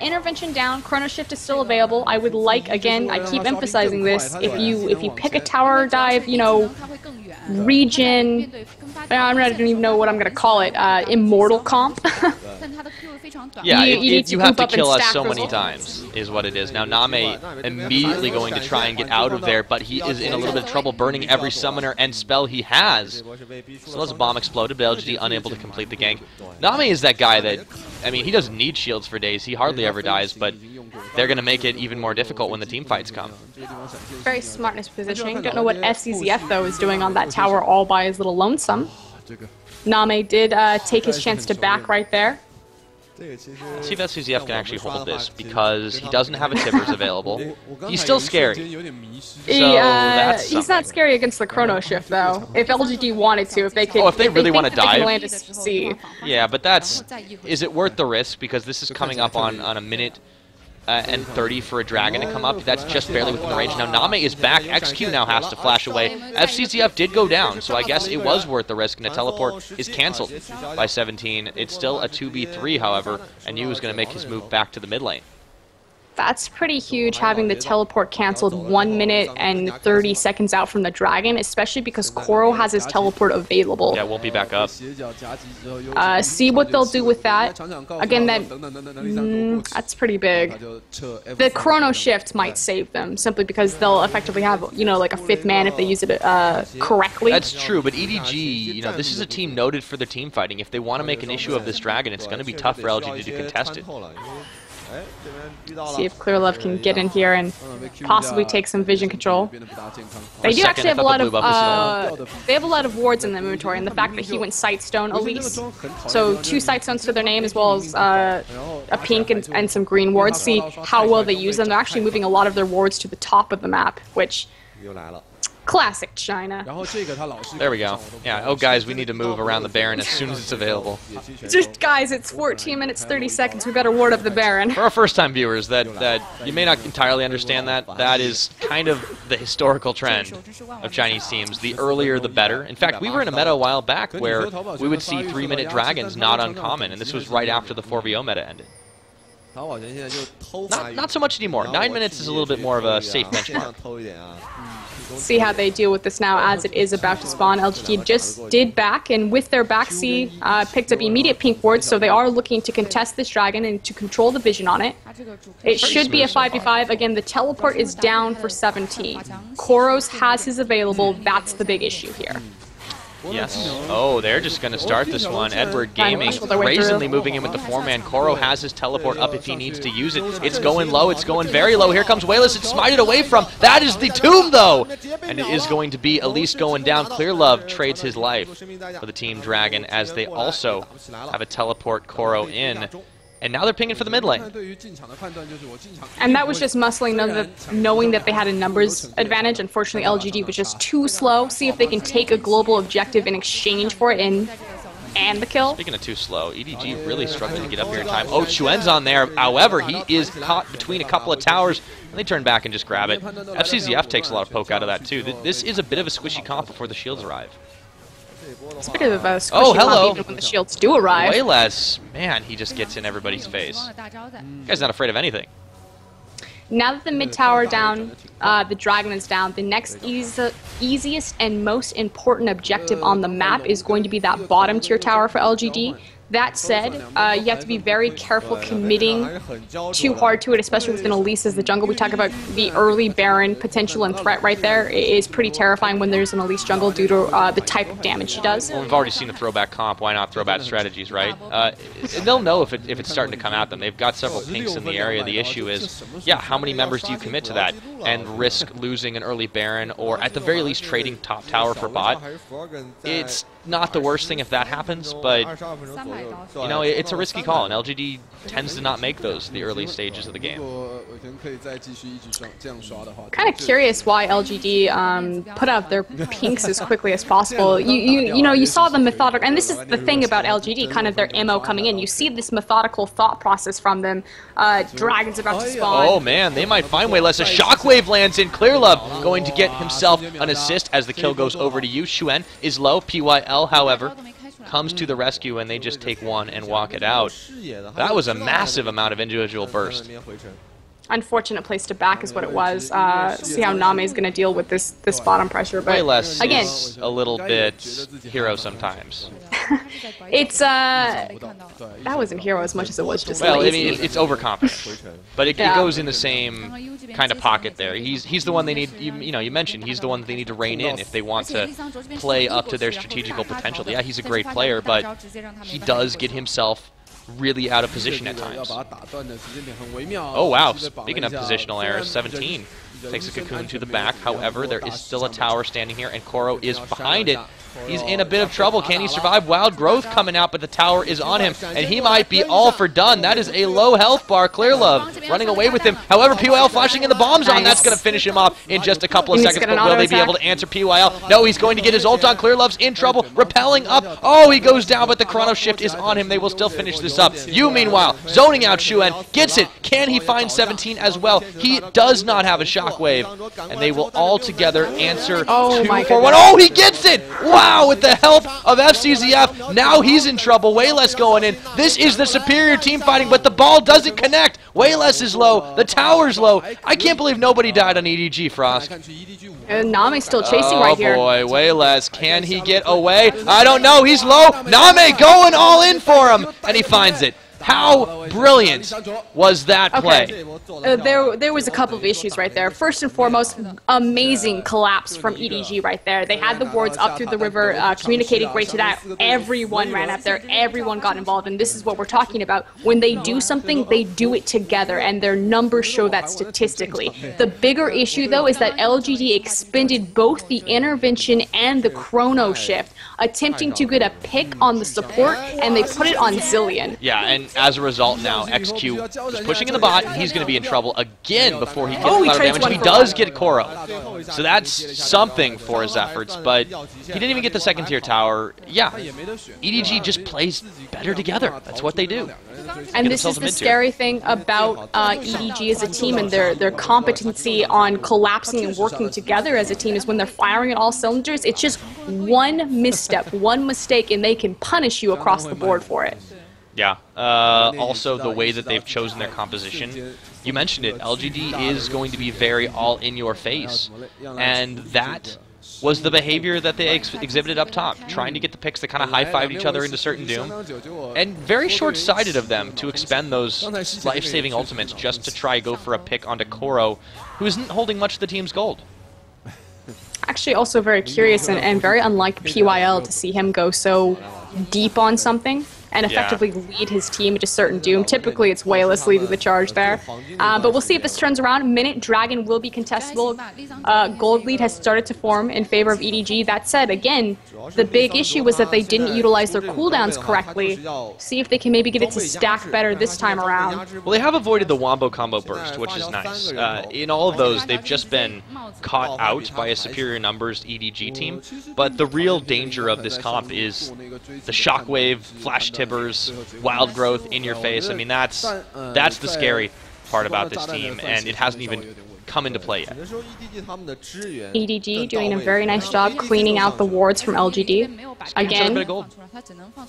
Intervention down, Chrono Shift is still available. I would like, again, I keep emphasizing this, if you pick a tower dive, you know, region, I don't even know what I'm going to call it, immortal comp.
Yeah, you have to kill us so
those
many times, is what it is. Now, Name immediately going to try and get out of there, but he is in a little bit of trouble burning every summoner and spell he has. So as a bomb exploded, but LGD unable to complete the gank. Name is that guy that, I mean, he doesn't need shields for days. He hardly ever dies, but they're going to make it even more difficult when the team fights come.
Very smartness positioning. Don't know what FCZF, though, is doing on that tower all by his little lonesome. Name did take his chance to back right there.
Let's see if FCZF can actually hold this, because he doesn't have a Tibbers available. He's still scary. So
he's not scary against the Chrono Shift, though. If LGD wanted to, if they could...
Oh, if they really want to dive?
Land a C.
Yeah, but that's... Is it worth the risk? Because this is coming up on a minute and 30 for a dragon to come up. That's just barely within the range. Now, Name is back. XQ now has to flash away. FCZF did go down, so I guess it was worth the risk, and the teleport is cancelled by 17. It's still a 2v3, however, and Yu is going to make his move back to the mid lane.
That's pretty huge, having the teleport cancelled 1 minute and 30 seconds out from the dragon, especially because Koro has his teleport available.
Yeah, won't be back up.
See what they'll do with that. Again, that's pretty big. The Chrono Shift might save them, simply because they'll effectively have, you know, like a 5th man if they use it correctly.
That's true, but EDG, you know, this is a team noted for their team fighting. If they want to make an issue of this dragon, it's going to be tough for LGD to contest it.
See if Clearlove can get in here and possibly take some vision control. They do actually have a lot of wards in the inventory, and the fact that he went Sightstone Elise, so 2 Sightstones to their name as well as a pink and some green wards. See how well they use them. They're actually moving a lot of their wards to the top of the map, which... Classic China.
There we go. Yeah, oh guys, we need to move around the Baron as soon as it's available.
Just guys, it's 14 minutes 30 seconds. We better ward up the Baron.
For our first-time viewers, that you may not entirely understand that is kind of the historical trend of Chinese teams. The earlier, the better. In fact, we were in a meta a while back where we would see 3-minute dragons not uncommon, and this was right after the 4v0 meta ended. Not so much anymore. 9 minutes is a little bit more of a safe benchmark.
See how they deal with this now as it is about to spawn. LGD just did back, and with their back C, picked up immediate pink wards, so they are looking to contest this dragon and to control the vision on it. It should be a 5v5. Again, the teleport is down for 17. Koros has his available. That's the big issue here.
Yes. Oh, they're just going to start this one. Edward Gaming brazenly moving in with the 4-man. Koro has his teleport up if he needs to use it. It's going low. It's going very low. Here comes Wayless. It's smited away from. That is the tomb, though. And it is going to be Elise going down. Clearlove trades his life for the Team Dragon as they also have a teleport Koro in. And now they're pinging for the mid lane.
And that was just muscling, knowing that they had a numbers advantage. Unfortunately, LGD was just too slow. See if they can take a global objective in exchange for it and the kill.
Speaking of too slow, EDG really struggling to get up here in time. Oh, Xuan's on there. However, he is caught between a couple of towers. And they turn back and just grab it. FCZF takes a lot of poke out of that, too. This is a bit of a squishy comp before the shields arrive.
It's a bit of a squishy comp even when the shields do arrive.
Way less. Man, he just gets in everybody's face. Guy's not afraid of anything.
Now that the mid tower down, the dragon is down, the next easiest and most important objective on the map is going to be that bottom tier tower for LGD. That said, you have to be very careful committing too hard to it, especially with an Elise as the jungle. We talk about the early Baron potential and threat right there. It is pretty terrifying when there's an Elise jungle due to the type of damage she does.
Well, we've already seen a throwback comp. Why not throwback strategies, right? And they'll know if it's starting to come at them. They've got several pinks in the area. The issue is, yeah, how many members do you commit to that and risk losing an early Baron or at the very least trading top tower for bot? It's not the worst thing if that happens, but you know, it's a risky call, and LGD tends to not make those the early stages of the game.
Kind of curious why LGD put out their pinks as quickly as possible. You know, you saw the methodical, and this is the thing about LGD, kind of their MO coming in. You see this methodical thought process from them. Dragons about to spawn.
Oh man, they might find way less. A shockwave lands in. Clearlove going to get himself an assist as the kill goes over to you. Xuan is low. PYL, however, comes to the rescue, and they just take one and walk it out. That was a massive amount of individual burst.
Unfortunate place to back is what it was. See how Name is going to deal with this bottom pressure. But
Wayless
again,
is a little bit hero sometimes.
it's that wasn't hero as much as it was just
well,
lazy.
I mean, it's overconfident, but it goes in the same kind of pocket there. He's the one they need. You mentioned he's the one that they need to rein in if they want to play up to their strategical potential. Yeah, he's a great player, but he does get himself really out of position at times. Oh wow, speaking of positional errors, 17 takes a cocoon to the back. However, there is still a tower standing here, and Koro is behind it. He's in a bit of trouble. Can he survive? Wild Growth coming out, but the tower is on him, and he might be all for done. That is a low health bar. Clear Love running away with him. However, PYL flashing in the bombs on. That's going to finish him off in just a couple of seconds, but will they be able to answer PYL? No, he's going to get his ult on. Clear Love's in trouble. Repelling up. Oh, he goes down, but the Chrono Shift is on him. They will still finish this up. You, meanwhile, zoning out Xuen. Gets it. Can he find 17 as well? He does not have a shockwave, and they will all together answer 2 for 1. Oh, he gets it! Wow, with the help of FCZF, now he's in trouble. Wayless going in. This is the superior team fighting, but the ball doesn't connect. Wayless is low. The tower's low. I can't believe nobody died on EDG, Frost.
And Name's still chasing right here.
Oh boy, Wayless, can he get away? I don't know, he's low. Name going all in for him, and he finds it. How brilliant was that play?
There was a couple of issues right there. First and foremost, amazing collapse from EDG right there. They had the wards up through the river, communicating great to that. Everyone ran up there. Everyone got involved, and this is what we're talking about. When they do something, they do it together, and their numbers show that statistically. The bigger issue, though, is that LGD expended both the intervention and the Chrono Shift, attempting to get a pick on the support, and they put it on Zillion.
Yeah, and as a result now, XQ is pushing in the bot, and he's going to be in trouble again before he gets collateral damage. He does get Koro. So that's something for his efforts, but he didn't even get the second tier tower. Yeah, EDG just plays better together. That's what they do.
And this is the scary thing about EDG as a team and their competency on collapsing and working together as a team is when they're firing at all cylinders, it's just one misstep, one mistake, and they can punish you across the board for it.
Yeah. Also, the way that they've chosen their composition. You mentioned it. LGD is going to be very all in your face. And that was the behavior that they exhibited up top, trying to get the picks that kind of high-fived each other into certain doom. And very short-sighted of them to expend those life-saving ultimates just to try go for a pick onto Koro, who isn't holding much of the team's gold.
Actually, also very curious and very unlike PYL to see him go so deep on something and effectively lead his team into certain doom. Typically, it's Wayless leading the charge there. But we'll see if this turns around. Minute Dragon will be contestable. Gold lead has started to form in favor of EDG. That said, again, the big issue was that they didn't utilize their cooldowns correctly. See if they can maybe get it to stack better this time around.
Well, they have avoided the Wombo combo burst, which is nice. In all of those, they've just been caught out by a superior numbers EDG team. But the real danger of this comp is the Shockwave, Flash Tibbers, Wild Growth in your face. I mean, that's the scary part about this team, and it hasn't even come into play yet.
EDG doing a very nice job cleaning out the wards from LGD. Again,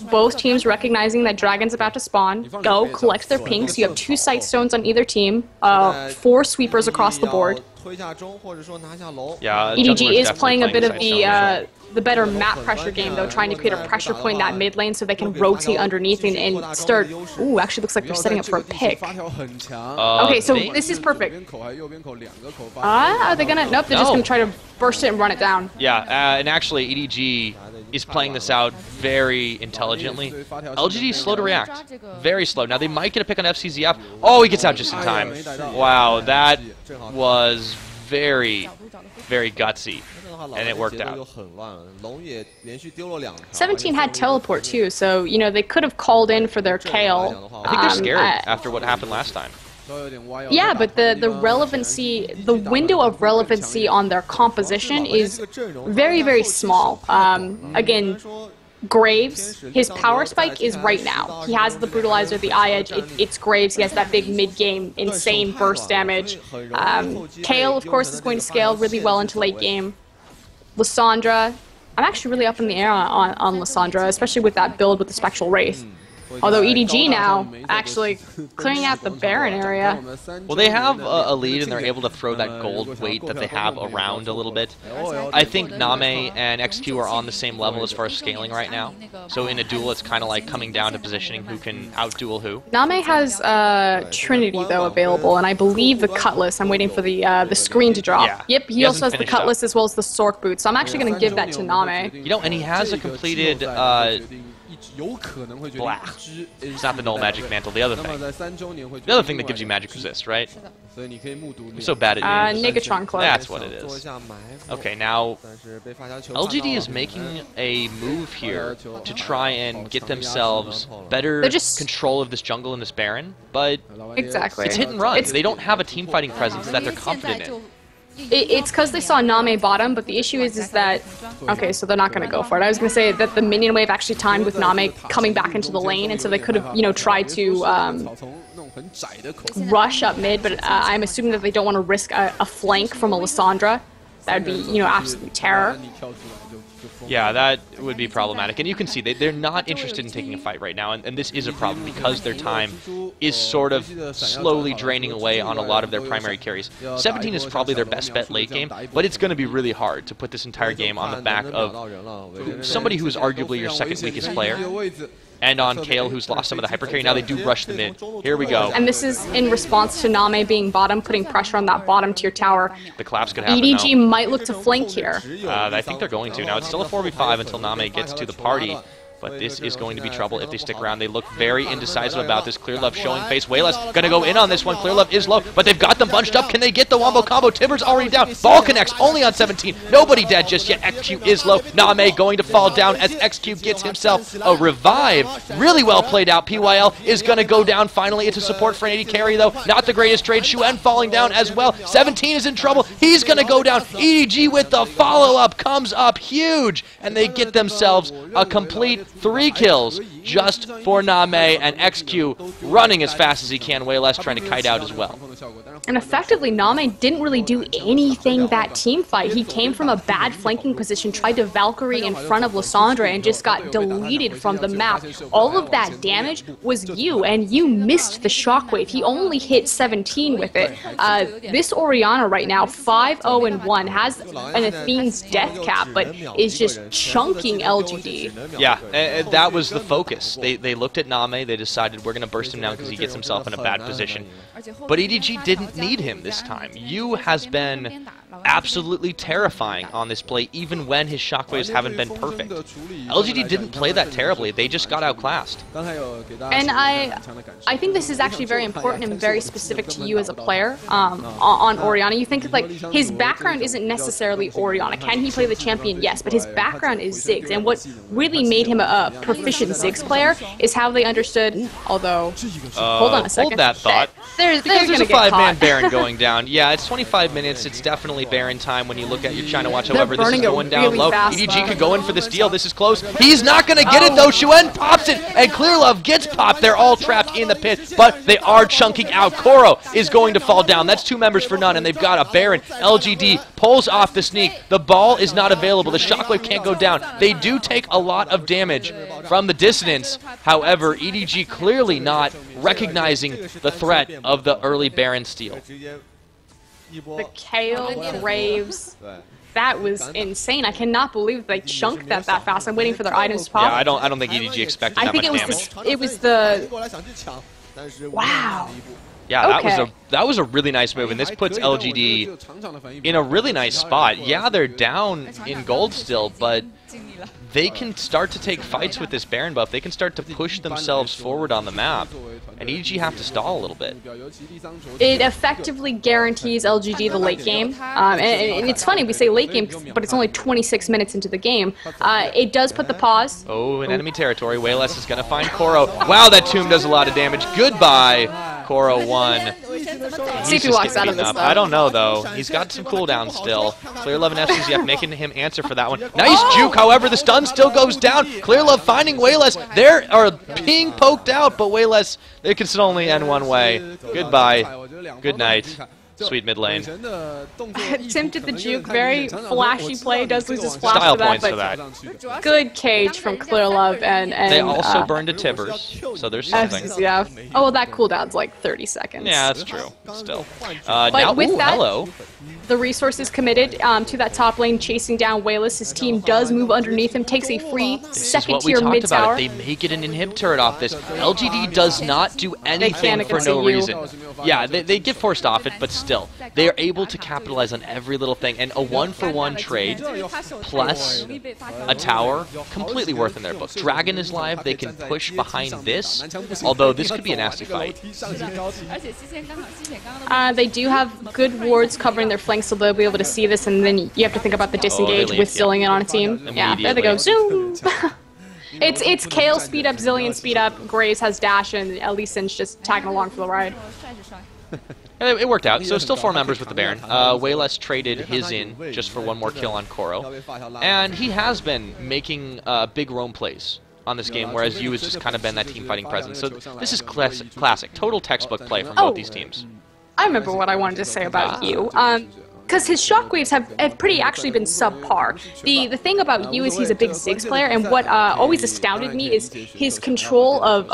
both teams recognizing that Dragon's about to spawn. Go, collect their pinks. You have 2 sight stones on either team, 4 sweepers across the board.
Yeah,
EDG is playing a bit of the better map pressure game, though, trying to create a pressure point in that mid lane so they can rotate underneath and start... Ooh, actually looks like they're setting up for a pick. Okay, so this is perfect. Are they gonna... Nope, they're just gonna try to burst it and run it down.
Yeah, and actually EDG is playing this out very intelligently. LGD is slow to react. Very slow. Now, they might get a pick on FCZF. Oh, he gets out just in time. Wow, that was very, very gutsy. And it worked out.
17 had teleport too, so, you know, they could have called in for their Kale.
I think they're scared after what happened last time.
Yeah, but the relevancy, the window of relevancy on their composition is very, very small. Again, Graves, his power spike is right now. He has the Brutalizer, the Eye Edge, it's Graves, he has that big mid-game, insane burst damage. Kale, of course, is going to scale really well into late game. Lissandra, I'm actually really up in the air on Lissandra, especially with that build with the Spectral Wraith. Although EDG now actually clearing out the Baron area.
Well, they have a lead and they're able to throw that gold weight that they have around a little bit. I think Name and XQ are on the same level as far as scaling right now. So in a duel, it's kind of like coming down to positioning who can out-duel who.
Name has Trinity, though, available, and I believe the Cutlass. I'm waiting for the screen to drop.
Yeah.
Yep, he also has the Cutlass as well as the Sork Boot, so I'm actually going to give that to Name.
You know, and he has a completed blah. It's not the Null Magic Mantle, the other thing. The other thing that gives you magic resist, right? I'm so bad at names.
Negatron Cloak.
That's what it is. Okay, now LGD is making a move here to try and get themselves better control of this jungle and this Baron, but
exactly.
It's hit and run. They don't have a team fighting presence that they're confident in.
It's because they saw Name bottom, but the issue is that... Okay, so they're not going to go for it. I was going to say that the minion wave actually timed with Name coming back into the lane, and so they could have, you know, tried to rush up mid, but I'm assuming that they don't want to risk a flank from a Lissandra. That would be, you know, absolute terror.
Yeah, that would be problematic. And you can see they're not interested in taking a fight right now, and this is a problem because their time is sort of slowly draining away on a lot of their primary carries. 17 is probably their best bet late game, but it's going to be really hard to put this entire game on the back of somebody who is arguably your second weakest player. And on Kale, who's lost some of the hyper carry. Now they do rush the mid. Here we go.
And this is in response to Name being bottom, putting pressure on that bottom tier tower.
The collapse could happen.
EDG might look to flank here.
I think they're going to. Now it's still a 4v5 until Name gets to the party. But this is going to be trouble if they stick around. They look very indecisive about this. Clear Love showing face. Wayless gonna go in on this one. Clear Love is low, but they've got them bunched up. Can they get the wombo combo? Tibbers already down. Ball connects only on 17. Nobody dead just yet. XQ is low. Name going to fall down as XQ gets himself a revive. Really well played out. PYL is gonna go down finally. It's a support for an 80 carry though. Not the greatest trade. Xuen falling down as well. 17 is in trouble. He's gonna go down. EDG with the follow-up comes up huge, and they get themselves a complete 3 kills just for Name, and XQ running as fast as he can, Wayless trying to kite out as well.
And effectively, Name didn't really do anything that team fight. He came from a bad flanking position, tried to Valkyrie in front of Lissandra, and just got deleted from the map. All of that damage was you, and you missed the shockwave. He only hit 17 with it. This Orianna right now, 5-0-1, has an Athene's death cap, but is just chunking LGD.
Yeah, that was the focus. They looked at Name, they decided we're going to burst him down because he gets himself in a bad position. But EDG didn't need him this time. Yu has been absolutely terrifying on this play, even when his shockwaves haven't been perfect. LGD didn't play that terribly. They just got outclassed.
And I think this is actually very important and very specific to you as a player on Orianna. You think like his background isn't necessarily Orianna. Can he play the champion? Yes, but his background is Ziggs. And what really made him a proficient Ziggs player is how they understood, although, hold on a second.
Hold that thought.
There's
a 5-man Baron going down. Yeah, it's 25 minutes. It's definitely Baron time when you look at your China Watch. However, this is going down
really
low.
Fast,
EDG could go in for the steal. This is close. He's not going to get it, though. Xuen pops it, and Clear Love gets popped. They're all trapped in the pit, but they are chunking out. Koro is going to fall down. That's 2 members for none, and they've got a Baron. LGD pulls off the sneak. The ball is not available. The shockwave can't go down. They do take a lot of damage from the dissonance. However, EDG clearly not recognizing the threat of the early Baron steal.
The Kale Graves. That was insane. I cannot believe they chunked that fast. I'm waiting for their items to pop.
Yeah, I don't think EDG expected that much damage.
It was the... Wow.
Yeah, that was a really nice move, and this puts LGD in a really nice spot. Yeah, they're down in gold still, but they can start to take fights with this Baron buff. They can start to push themselves forward on the map, and EDG have to stall a little bit.
It effectively guarantees LGD the late game. And it's funny, we say late game, but it's only 26 minutes into the game. It does put the pause.
Oh, in enemy territory. Wayless is going to find Koro. Wow, that tomb does a lot of damage. Goodbye, Koro 1.
See if he walks out of this, though.
I don't know, though. He's got some cooldown still. Clear Love and FCZF making him answer for that one. Nice juke, however, the stun still goes down. Clear Love finding Wayless. They are being poked out, but Wayless, it can still only end one way. Goodbye. Good night. Sweet mid lane.
Tempted the juke, very flashy play, does lose his flash
Style
for that,
points
but
for that.
good cage from Clear Love, and
They also burned a Tibbers, so there's something.
Yeah. Oh, well, that cooldown's like 30 seconds.
Yeah, that's true. Still.
But
Now,
with that,
hello.
the resources committed to that top lane, chasing down Wayless. His team does move underneath him, takes a free second-tier mid tower.
They make it an inhib turret off this. LGD does not do anything for no reason. Yeah, they get forced off it, but still, they are able to capitalize on every little thing. And a 1-for-1 trade plus a tower, completely worth in their book. Dragon is live. They can push behind this, although this could be a nasty fight.
They do have good wards covering their flanks, so they'll be able to see this, and then you have to think about the disengage with Zillion on a team. Yeah, there they go. Zoom! It's Kale speed up, Zillion speed up, Graves has dash, and Lee Sin's just tagging along for the ride.
It worked out. So still 4 members with the Baron. Wayless traded his in just for 1 more kill on Koro. And he has been making big roam plays on this game, whereas Yu has just kind of been that team fighting presence. So this is classic, total textbook play from both these teams.
I remember what I wanted to say about Yu. Because his shockwaves have pretty actually been subpar. The thing about Yu is he's a big Ziggs player, and what always astounded me is his control of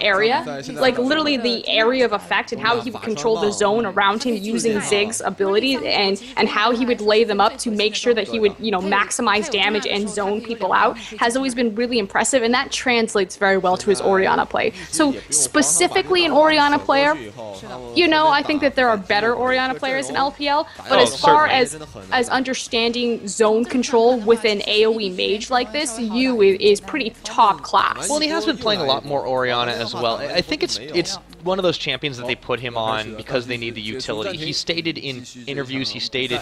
area, like literally the area of effect, and how he would control the zone around him using Ziggs' abilities, and how he would lay them up to make sure that he would maximize damage and zone people out has always been really impressive, and that translates very well to his Orianna play. So specifically an Orianna player, I think that there are better Orianna players in LPL. But as far as understanding zone control with an AoE mage like this, Yu is pretty top class.
Well, and he has been playing a lot more Orianna as well. I think it's one of those champions that they put him on because they need the utility. He stated in interviews, he stated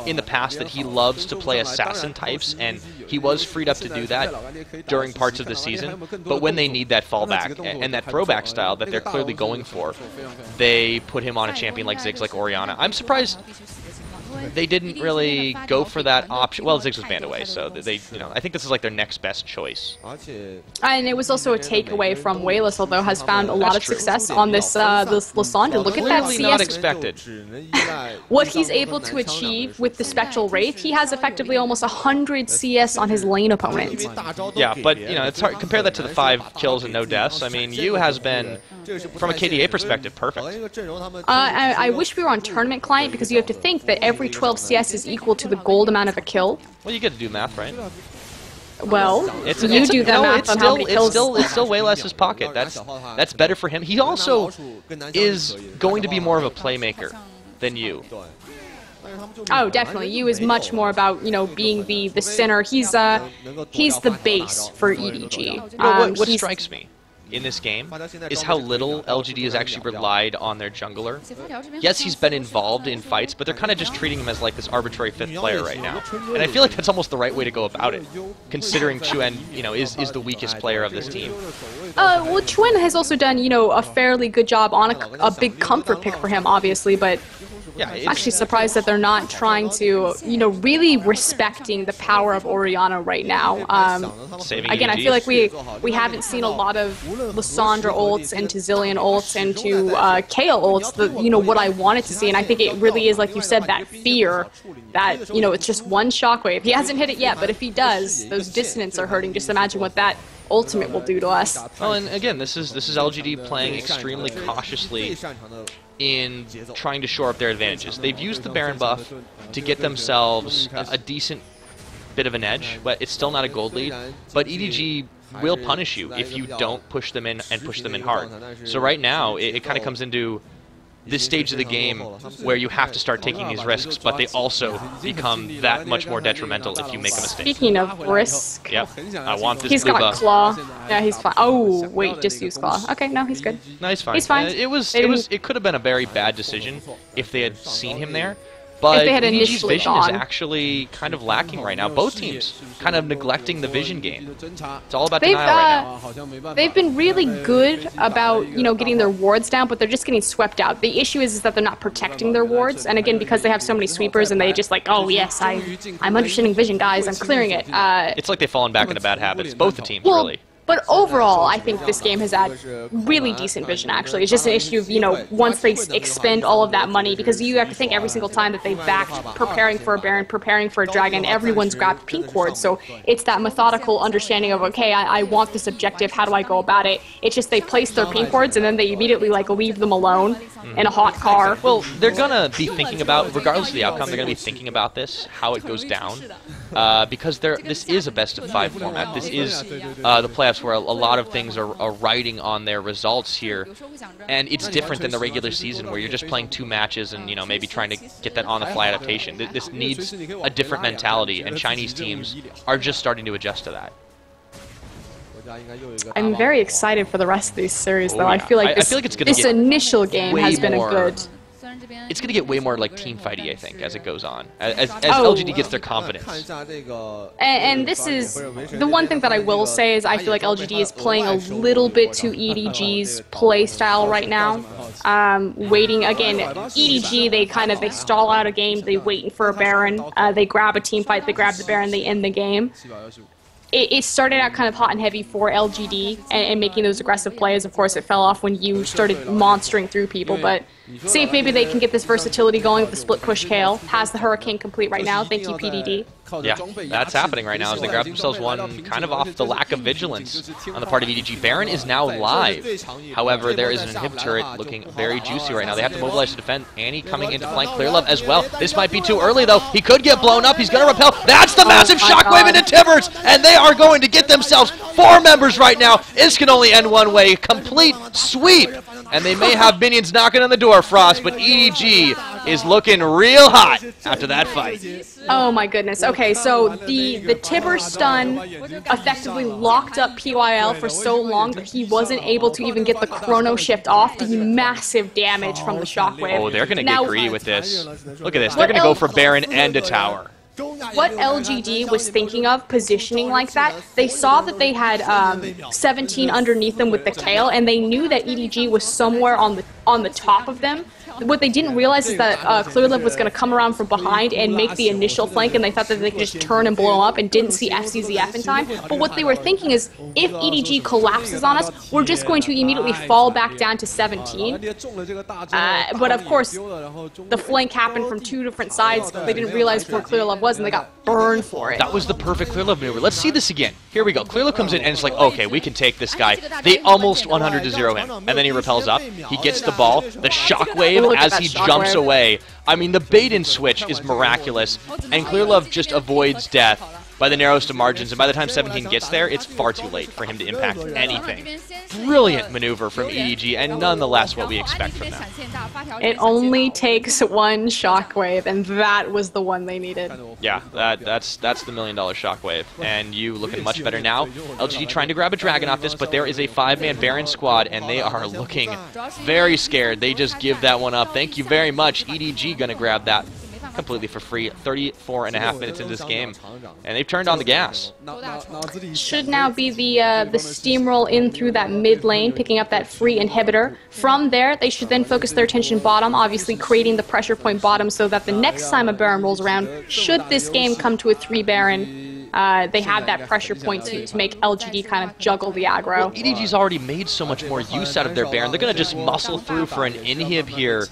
in the past that he loves to play assassin types, and he was freed up to do that during parts of the season. But when they need that fallback and that throwback style that they're clearly going for, they put him on a champion like Ziggs, like Orianna. I'm surprised they didn't really go for that option. Well, Ziggs was banned away, so they, I think this is like their next best choice.
And it was also a takeaway from Wayless, although has found a lot of success on this Lysandre. Look at that CS.
Not expected.
What he's able to achieve with the Spectral Wraith, he has effectively almost 100 CS on his lane opponent.
Yeah, but it's hard. Compare that to the 5 kills and no deaths. I mean, Yu has been, from a KDA perspective, perfect.
I wish we were on Tournament Client, because you have to think that every 12 CS is equal to the gold amount of a kill.
Well, you get to do math, right?
Well, you do the math on how many kills.
It's still way less his pocket. That's better for him. He also is going to be more of a playmaker than you.
Oh, definitely. Yu is much more about, being the center. He's the base for EDG.
What strikes me in this game is how little LGD has actually relied on their jungler. Yes, he's been involved in fights, but they're kind of just treating him as like this arbitrary 5th player right now. And I feel like that's almost the right way to go about it, considering Chuen, is the weakest player of this team.
Well, Chuen has also done, a fairly good job on a big comfort pick for him, obviously, but yeah, I'm actually surprised that they're not trying to, really respecting the power of Orianna right now. Again, I feel like we haven't seen a lot of Lysandre ults into Zillion ults into Kale ults, what I wanted to see, and I think it really is, like you said, that fear that, it's just one shockwave. He hasn't hit it yet, but if he does, those dissonants are hurting. Just imagine what that ultimate will do to us.
Well, and again, this is LGD playing extremely cautiously in trying to shore up their advantages. They've used the Baron buff to get themselves a decent bit of an edge, but it's still not a gold lead. But EDG will punish you if you don't push them in and push them in hard. So right now, it kind of comes into this stage of the game where you have to start taking these risks, but they also become that much more detrimental if you make a mistake.
Speaking of risk,
yep, I want this.
He's
blue
got
buff.
claw. Yeah, he's fine. Oh wait, just use claw. Okay, no, he's good.
No, he's fine.
He's fine.
It could have been a very bad decision if they had seen him there. But
they had
EDG's vision
gone.
is actually kind of lacking right now. Both teams kind of neglecting the vision game. It's all about denial right now.
They've been really good about, getting their wards down, but they're just getting swept out. The issue is that they're not protecting their wards, and again, because they have so many sweepers and they just like, oh yes, I'm understanding vision, guys, I'm clearing it.
It's like they've fallen back into bad habits. Both the teams, really.
But overall, I think this game has had really decent vision, actually. It's just an issue of, you know, once they expend all of that money, because you have to think every single time that they backed preparing for a Baron, preparing for a Dragon, everyone's grabbed pink wards. So it's that methodical understanding of, okay, I want this objective, how do I go about it? It's just they place their pink wards and then they immediately, like, leave them alone in a hot car.
Well, they're going to be thinking about, regardless of the outcome, they're going to be thinking about this, how it goes down. Because this is a best-of-5 format. This is the playoffs where a lot of things are riding on their results here. And it's different than the regular season where you're just playing 2 matches and, you know, maybe trying to get that on-the-fly adaptation. This needs a different mentality, and Chinese teams are just starting to adjust to that.
I'm very excited for the rest of these series, though.
Yeah.
I feel like this initial game has been a good...
It's going to get way more like team fighty, I think, as it goes on, as LGD gets their confidence.
And this is the one thing that I will say is I feel like LGD is playing a little bit to EDG's play style right now. Waiting again, EDG they stall out a game, they waiting for a Baron, they grab a team fight, they grab the Baron, they end the game. It started out kind of hot and heavy for LGD and making those aggressive plays. Of course, it fell off when you started monstering through people, but see if maybe they can get this versatility going with the split push Kale. Has the Hurricane complete right now. Thank you, PDD.
Yeah, that's happening right now as they grab themselves one kind of off the lack of vigilance on the part of EDG. Baron is now live. However, there is an inhib turret looking very juicy right now. They have to mobilize to defend. Annie coming into flank. Clearlove as well. This might be too early, though. He could get blown up. He's going to repel. That's the massive shockwave into Tibbers, and they are going to get themselves 4 members right now. This can only end one way. Complete sweep. And they may have minions knocking on the door, Frost, but EDG is looking real hot after that fight.
Oh my goodness. Okay, so the Tibber stun effectively locked up PYL for so long that he wasn't able to even get the chrono shift off. The massive damage from the shockwave.
Oh, they're going to get greedy with this. Look at this. They're going to go for Baron and a tower.
What LGD was thinking of positioning like that, they saw that they had 17 underneath them with the Kale, and they knew that EDG was somewhere on the top of them. What they didn't realize is that Clearlove was going to come around from behind and make the initial flank, and they thought that they could just turn and blow him up and didn't see FCZF in time. But what they were thinking is, if EDG collapses on us, we're just going to immediately fall back down to 17. But of course, the flank happened from 2 different sides. They didn't realize where Clearlove was, and they got burned for it.
That was the perfect Clearlove maneuver. Let's see this again. Here we go. Clearlove comes in, and it's like, okay, we can take this guy. They almost 100-0 him, and then he repels up. He gets the ball. The shockwave as he jumps away. I mean, the bait and switch is miraculous, and Clearlove just avoids death by the narrowest of margins, and by the time 17 gets there, it's far too late for him to impact anything. Brilliant maneuver from EDG, and nonetheless what we expect from them.
It only takes 1 shockwave, and that was the one they needed.
Yeah, that's the $1 million shockwave, and you looking much better now. LGD trying to grab a dragon off this, but there is a 5-man Baron squad, and they are looking very scared. They just give that one up. Thank you very much. EDG gonna grab that completely for free. 34.5 minutes into this game, and they've turned on the gas.
Should now be the steamroll in through that mid lane, picking up that free inhibitor. From there, they should then focus their attention bottom, obviously creating the pressure point bottom so that the next time a Baron rolls around, should this game come to a 3 Baron, they have that pressure point to make LGD kind of juggle the aggro.
Well, EDG's already made so much more use out of their Baron. They're going to just muscle through for an inhib here.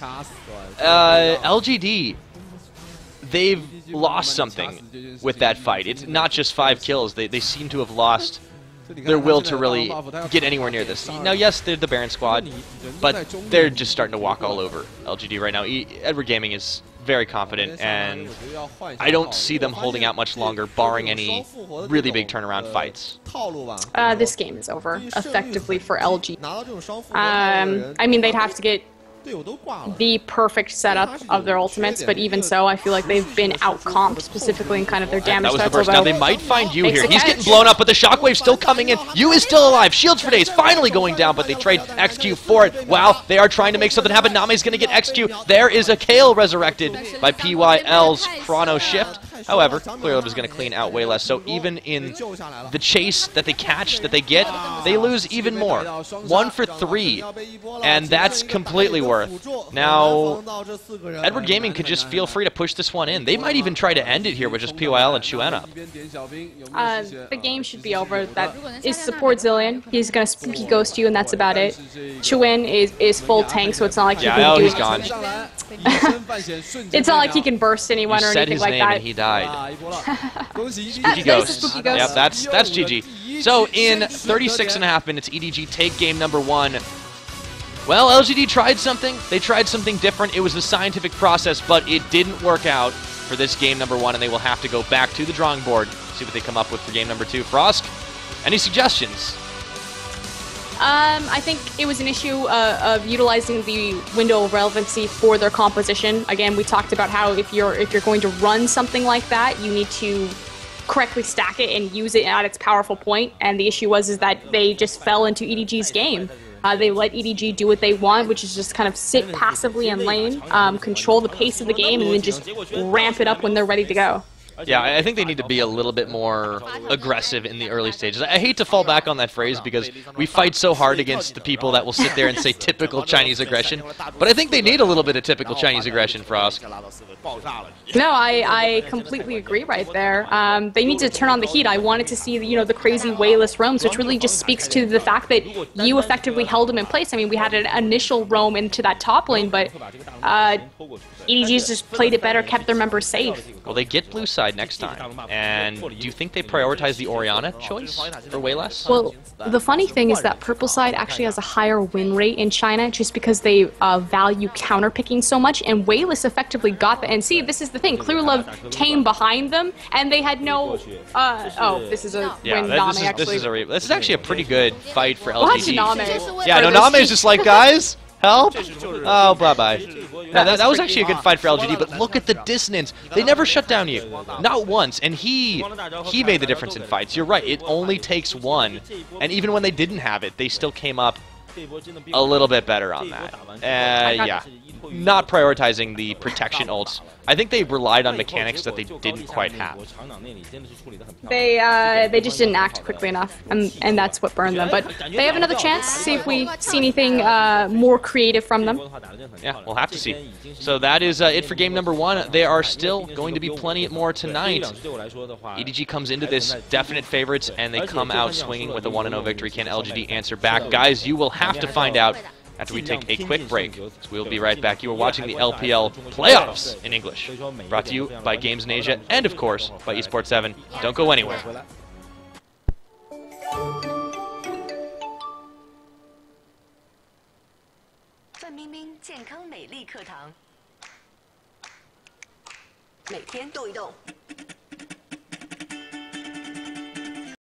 LGD, they've lost something with that fight. It's not just 5 kills. They seem to have lost their will to really get anywhere near this. Now, yes, they're the Baron squad, but they're just starting to walk all over LGD right now. Edward Gaming is very confident, and I don't see them holding out much longer, barring any really big turnaround fights.
This game is over, effectively, for LG. I mean, they'd have to get the perfect setup of their ultimates, but even so, I feel like they've been out-comped, specifically in kind of their damage.
That was the burst. Now they might find you here. He's getting blown up, but the shockwave's still coming in. You is still alive. Shields for Days finally going down, but they trade XQ for it. Wow, they are trying to make something happen. Name's going to get XQ. There is a Kale resurrected by PYL's Chrono Shift. However, Clear Love is going to clean out way less. So even in the chase that they catch, that they get, they lose even more. 1 for 3, and that's completely worth. Now, Edward Gaming could just feel free to push this one in. They might even try to end it here with just PYL and Chuen up.
The game should be over. That is support Zillion. He's gonna spooky ghost you, and that's about it. Chuen is full tank, so it's not like he can do
he's gone.
It's not like he can burst anyone or anything like that.
And he died. Spooky ghost.
Spooky ghost.
Yep, that's GG. So in 36.5 minutes, EDG take game number 1. Well, LGD tried something. They tried something different. It was a scientific process, but it didn't work out for this game number 1, and they will have to go back to the drawing board, see what they come up with for game number 2. Frosk, any suggestions?
I think it was an issue of utilizing the window of relevancy for their composition. Again, we talked about how if you're going to run something like that, you need to correctly stack it and use it at its powerful point. And the issue is that they just fell into EDG's game. They let EDG do what they want, which is just kind of sit passively in lane, control the pace of the game, and then just ramp it up when they're ready to go.
Yeah, I think they need to be a little bit more aggressive in the early stages. I hate to fall back on that phrase because we fight so hard against the people that will sit there and say typical Chinese aggression, but I think they need a little bit of typical Chinese aggression, Frost.
No, I completely agree right there. They need to turn on the heat. I wanted to see, the crazy wayless roams, which really just speaks to the fact that you effectively held them in place. I mean, we had an initial roam into that top lane, but EDG's just played it better, kept their members safe.
Well, they get blue side next time, and do you think they prioritize the Orianna choice for way less?
Well, the funny thing is that purple side actually has a higher win rate in China just because they value counterpicking so much, and Wayless effectively got that. And see, this is the thing, Clear Love came behind them, and they had no... this is a win Name, actually.
This is actually a pretty good fight for LGD.
Well, that's Name.
Yeah, no, Name's just like, guys, help! Oh, bye-bye. That was actually a good fight for LGD, but look at the dissonance. They never shut down you. Not once. And he made the difference in fights. You're right. It only takes one. And even when they didn't have it, they still came up a little bit better on that. Yeah. Not prioritizing the protection ults. I think they relied on mechanics that they didn't quite have.
They just didn't act quickly enough, and that's what burned them. But they have another chance. See if we see anything more creative from them.
Yeah, we'll have to see. So that is it for game number 1. There are still going to be plenty more tonight. EDG comes into this definite favorites, and they come out swinging with a 1-0 victory. Can LGD answer back? Guys, you will have to find out after we take a quick break. So we'll be right back. You are watching the LPL playoffs in English, brought to you by Games in Asia and, of course, by eSports 7. Don't go anywhere.
范冰冰健康美丽课堂，每天动一动。